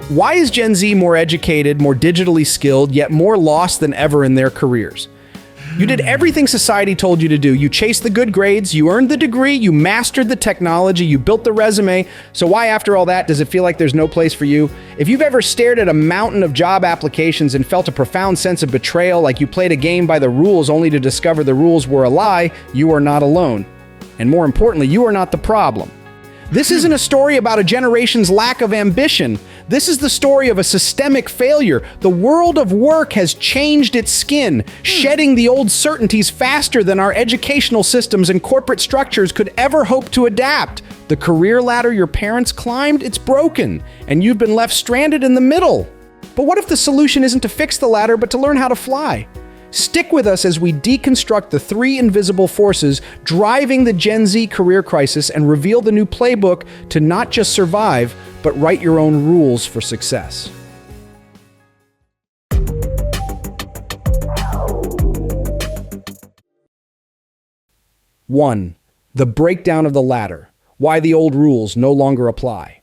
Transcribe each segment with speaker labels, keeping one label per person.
Speaker 1: Why is Gen Z more educated, more digitally skilled, yet more lost than ever in their careers? You did everything society told you to do. You chased the good grades, you earned the degree, you mastered the technology, you built the resume. So why, after all that, does it feel like there's no place for you? If you've ever stared at a mountain of job applications and felt a profound sense of betrayal, like you played a game by the rules only to discover the rules were a lie, you are not alone. And more importantly, you are not the problem. This isn't a story about a generation's lack of ambition. This is the story of a systemic failure. The world of work has changed its skin, shedding the old certainties faster than our educational systems and corporate structures could ever hope to adapt. The career ladder your parents climbed, it's broken, and you've been left stranded in the middle. But what if the solution isn't to fix the ladder, but to learn how to fly? Stick with us as we deconstruct the three invisible forces driving the Gen Z career crisis and reveal the new playbook to not just survive, but write your own rules for success. 1. The breakdown of the ladder. Why the old rules no longer apply.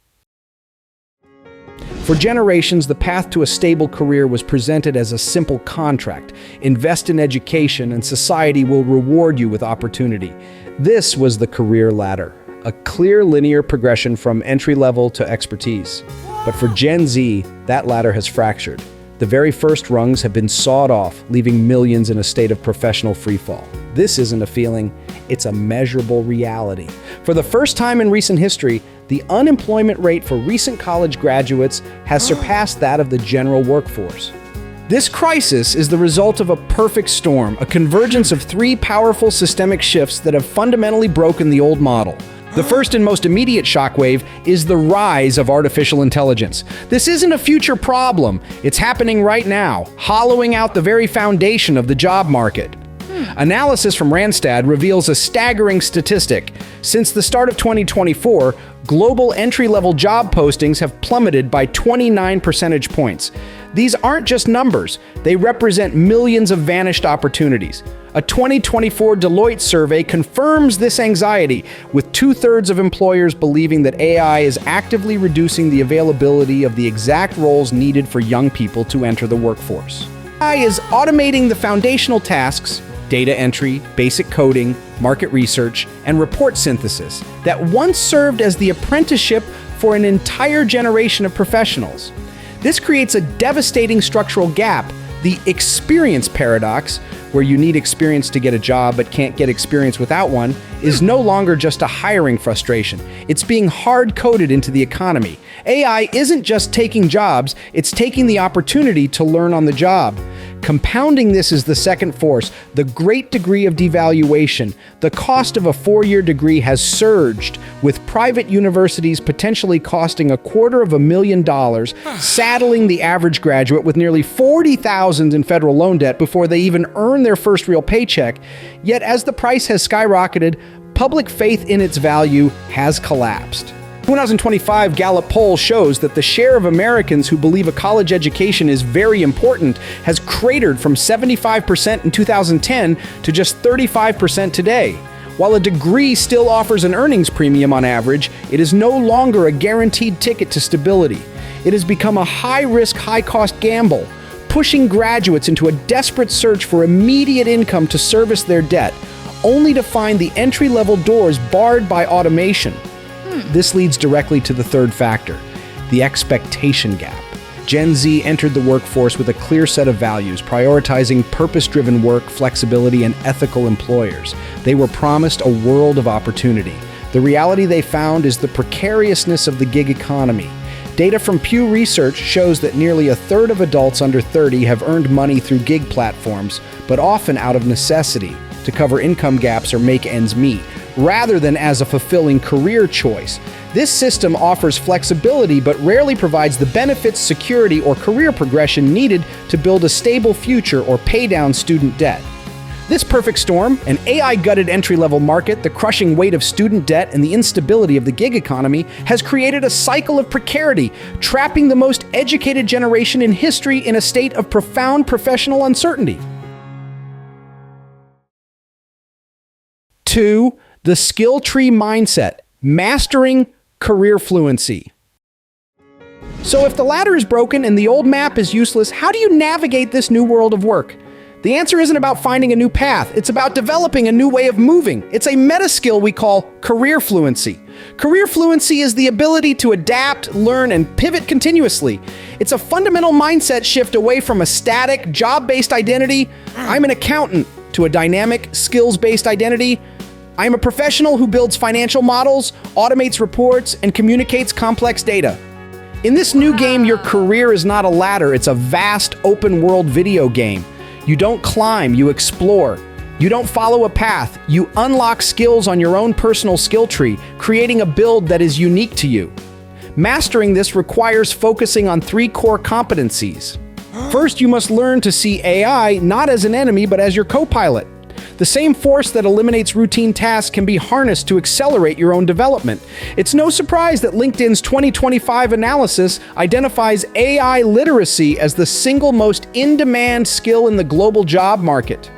Speaker 1: For generations, the path to a stable career was presented as a simple contract. Invest in education and society will reward you with opportunity. This was the career ladder, a clear linear progression from entry level to expertise. But for Gen Z, that ladder has fractured. The very first rungs have been sawed off, leaving millions in a state of professional freefall. This isn't a feeling, it's a measurable reality. For the first time in recent history, the unemployment rate for recent college graduates has surpassed that of the general workforce. This crisis is the result of a perfect storm, a convergence of three powerful systemic shifts that have fundamentally broken the old model. The first and most immediate shockwave is the rise of artificial intelligence. This isn't a future problem. It's happening right now, hollowing out the very foundation of the job market. Analysis from Randstad reveals a staggering statistic. Since the start of 2024, global entry-level job postings have plummeted by 29 percentage points. These aren't just numbers, they represent millions of vanished opportunities. A 2024 Deloitte survey confirms this anxiety, with 2/3 of employers believing that AI is actively reducing the availability of the exact roles needed for young people to enter the workforce. AI is automating the foundational tasks, data entry, basic coding, market research, and report synthesis that once served as the apprenticeship for an entire generation of professionals. This creates a devastating structural gap, the experience paradox, where you need experience to get a job but can't get experience without one, is no longer just a hiring frustration. It's being hard-coded into the economy. AI isn't just taking jobs, it's taking the opportunity to learn on the job. Compounding this is the second force, the great degree of devaluation. The cost of a 4-year degree has surged, with private universities potentially costing $250,000, saddling the average graduate with nearly $40,000 in federal loan debt before they even earn their first real paycheck. Yet as the price has skyrocketed, public faith in its value has collapsed. 2025 Gallup poll shows that the share of Americans who believe a college education is very important has cratered from 75% in 2010 to just 35% today. While a degree still offers an earnings premium on average, it is no longer a guaranteed ticket to stability. It has become a high-risk, high-cost gamble, pushing graduates into a desperate search for immediate income to service their debt, only to find the entry-level doors barred by automation. This leads directly to the third factor, the expectation gap. Gen Z entered the workforce with a clear set of values, prioritizing purpose-driven work, flexibility, and ethical employers. They were promised a world of opportunity. The reality they found is the precariousness of the gig economy. Data from Pew Research shows that nearly 1/3 of adults under 30 have earned money through gig platforms, but often out of necessity, to cover income gaps or make ends meet, rather than as a fulfilling career choice. This system offers flexibility but rarely provides the benefits, security, or career progression needed to build a stable future or pay down student debt. This perfect storm, an AI-gutted entry-level market, the crushing weight of student debt, and the instability of the gig economy, has created a cycle of precarity, trapping the most educated generation in history in a state of profound professional uncertainty. 2. The skill tree mindset, mastering career fluency. So if the ladder is broken and the old map is useless, how do you navigate this new world of work? The answer isn't about finding a new path, it's about developing a new way of moving. It's a meta skill we call career fluency. Career fluency is the ability to adapt, learn, and pivot continuously. It's a fundamental mindset shift away from a static, job-based identity, I'm an accountant, to a dynamic, skills-based identity, I'm a professional who builds financial models, automates reports, and communicates complex data. In this new game, your career is not a ladder, it's a vast, open-world video game. You don't climb, you explore. You don't follow a path, you unlock skills on your own personal skill tree, creating a build that is unique to you. Mastering this requires focusing on 3 core competencies. First, you must learn to see AI not as an enemy, but as your co-pilot. The same force that eliminates routine tasks can be harnessed to accelerate your own development. It's no surprise that LinkedIn's 2025 analysis identifies AI literacy as the single most in-demand skill in the global job market.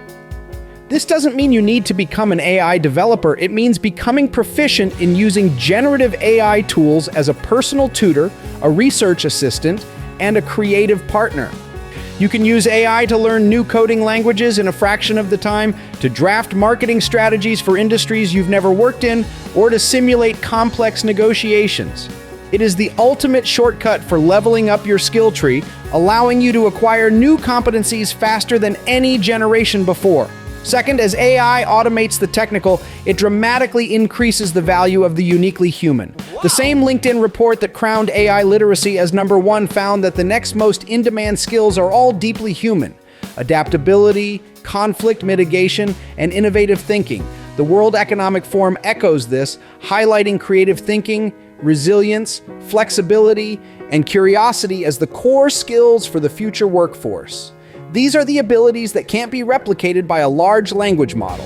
Speaker 1: This doesn't mean you need to become an AI developer. It means becoming proficient in using generative AI tools as a personal tutor, a research assistant, and a creative partner. You can use AI to learn new coding languages in a fraction of the time, to draft marketing strategies for industries you've never worked in, or to simulate complex negotiations. It is the ultimate shortcut for leveling up your skill tree, allowing you to acquire new competencies faster than any generation before. Second, as AI automates the technical, it dramatically increases the value of the uniquely human. The same LinkedIn report that crowned AI literacy as #1 found that the next most in-demand skills are all deeply human. Adaptability, conflict mitigation, and innovative thinking. The World Economic Forum echoes this, highlighting creative thinking, resilience, flexibility, and curiosity as the core skills for the future workforce. These are the abilities that can't be replicated by a large language model.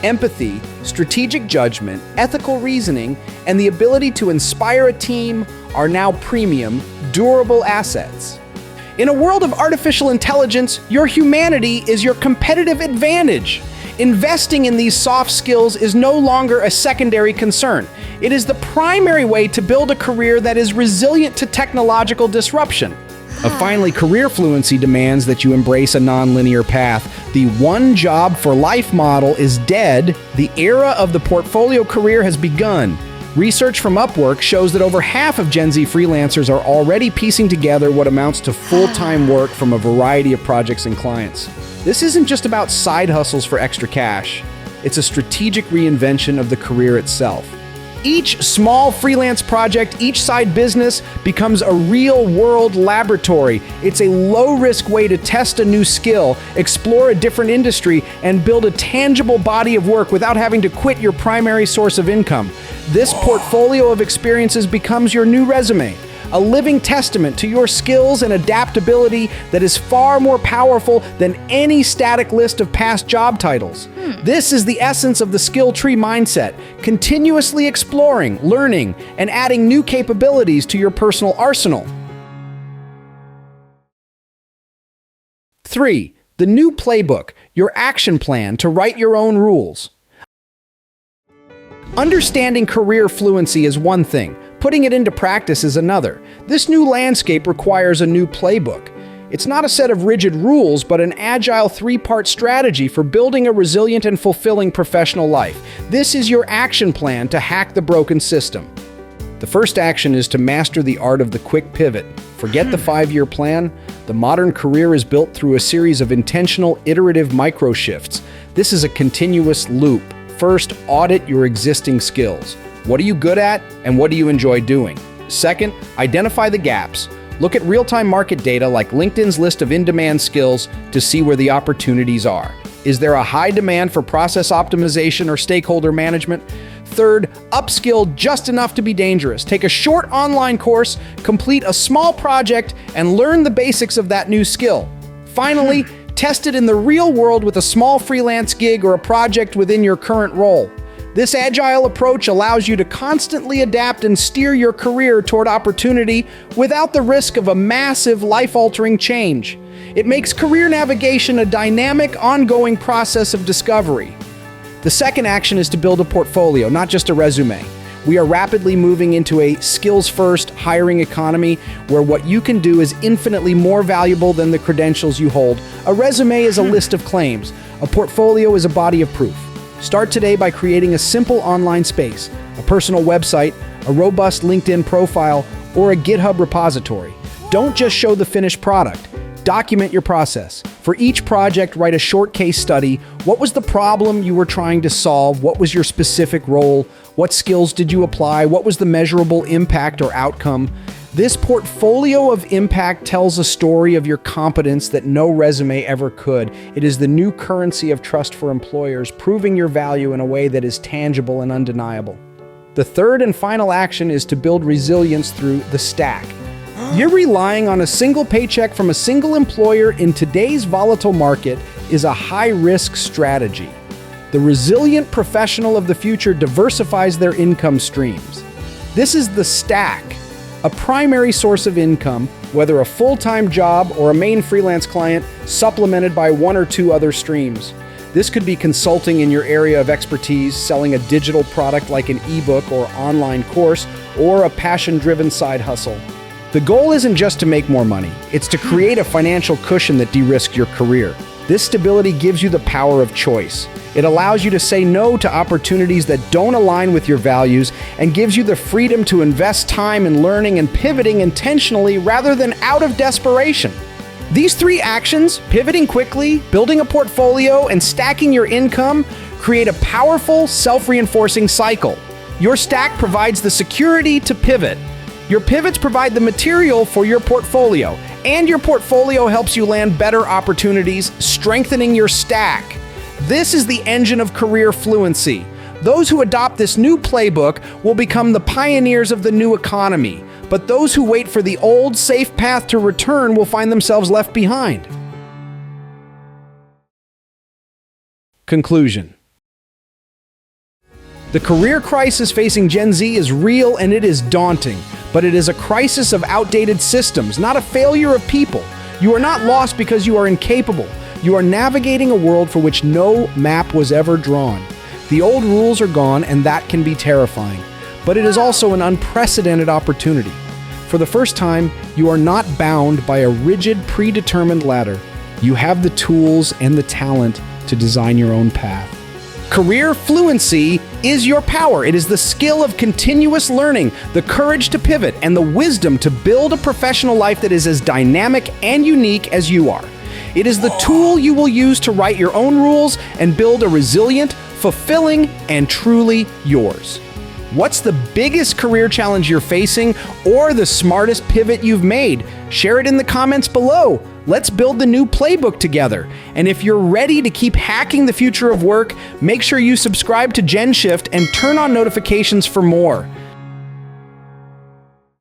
Speaker 1: Empathy, strategic judgment, ethical reasoning, and the ability to inspire a team are now premium, durable assets. In a world of artificial intelligence, your humanity is your competitive advantage. Investing in these soft skills is no longer a secondary concern. It is the primary way to build a career that is resilient to technological disruption. Finally, career fluency demands that you embrace a non-linear path. The one job for life model is dead. The era of the portfolio career has begun. Research from Upwork shows that over half of Gen Z freelancers are already piecing together what amounts to full-time work from a variety of projects and clients. This isn't just about side hustles for extra cash. It's a strategic reinvention of the career itself. Each small freelance project, each side business becomes a real-world laboratory. It's a low-risk way to test a new skill, explore a different industry, and build a tangible body of work without having to quit your primary source of income. This portfolio of experiences becomes your new resume, a living testament to your skills and adaptability that is far more powerful than any static list of past job titles. This is the essence of the skill tree mindset, continuously exploring, learning, and adding new capabilities to your personal arsenal. 3. The new playbook, your action plan to write your own rules. Understanding career fluency is one thing. Putting it into practice is another. This new landscape requires a new playbook. It's not a set of rigid rules, but an agile 3-part strategy for building a resilient and fulfilling professional life. This is your action plan to hack the broken system. The first action is to master the art of the quick pivot. Forget the 5-year plan. The modern career is built through a series of intentional, iterative micro-shifts. This is a continuous loop. First, audit your existing skills. What are you good at, and what do you enjoy doing? Second, identify the gaps. Look at real-time market data like LinkedIn's list of in-demand skills to see where the opportunities are. Is there a high demand for process optimization or stakeholder management? Third, upskill just enough to be dangerous. Take a short online course, complete a small project, and learn the basics of that new skill. Finally, test it in the real world with a small freelance gig or a project within your current role. This agile approach allows you to constantly adapt and steer your career toward opportunity without the risk of a massive life-altering change. It makes career navigation a dynamic, ongoing process of discovery. The second action is to build a portfolio, not just a resume. We are rapidly moving into a skills-first hiring economy where what you can do is infinitely more valuable than the credentials you hold. A resume is a list of claims. A portfolio is a body of proof. Start today by creating a simple online space, a personal website, a robust LinkedIn profile, or a GitHub repository. Don't just show the finished product. Document your process. For each project, write a short case study. What was the problem you were trying to solve? What was your specific role? What skills did you apply? What was the measurable impact or outcome? This portfolio of impact tells a story of your competence that no resume ever could. It is the new currency of trust for employers, proving your value in a way that is tangible and undeniable. The third and final action is to build resilience through the stack. You're relying on a single paycheck from a single employer in today's volatile market is a high-risk strategy. The resilient professional of the future diversifies their income streams. This is the stack, a primary source of income, whether a full-time job or a main freelance client, supplemented by one or two other streams. This could be consulting in your area of expertise, selling a digital product like an ebook or online course, or a passion-driven side hustle. The goal isn't just to make more money, it's to create a financial cushion that de-risks your career. This stability gives you the power of choice. It allows you to say no to opportunities that don't align with your values and gives you the freedom to invest time in learning and pivoting intentionally rather than out of desperation. These three actions, pivoting quickly, building a portfolio, and stacking your income, create a powerful, self-reinforcing cycle. Your stack provides the security to pivot. Your pivots provide the material for your portfolio, and your portfolio helps you land better opportunities, strengthening your stack. This is the engine of career fluency. Those who adopt this new playbook will become the pioneers of the new economy, but those who wait for the old, safe path to return will find themselves left behind. Conclusion. The career crisis facing Gen Z is real and it is daunting, but it is a crisis of outdated systems, not a failure of people. You are not lost because you are incapable. You are navigating a world for which no map was ever drawn. The old rules are gone, and that can be terrifying, but it is also an unprecedented opportunity. For the first time, you are not bound by a rigid, predetermined ladder. You have the tools and the talent to design your own path. Career fluency is your power. It is the skill of continuous learning, the courage to pivot, and the wisdom to build a professional life that is as dynamic and unique as you are. It is the tool you will use to write your own rules and build a resilient, fulfilling, and truly yours. What's the biggest career challenge you're facing or the smartest pivot you've made? Share it in the comments below. Let's build the new playbook together. And if you're ready to keep hacking the future of work, make sure you subscribe to GENSHIFT and turn on notifications for more.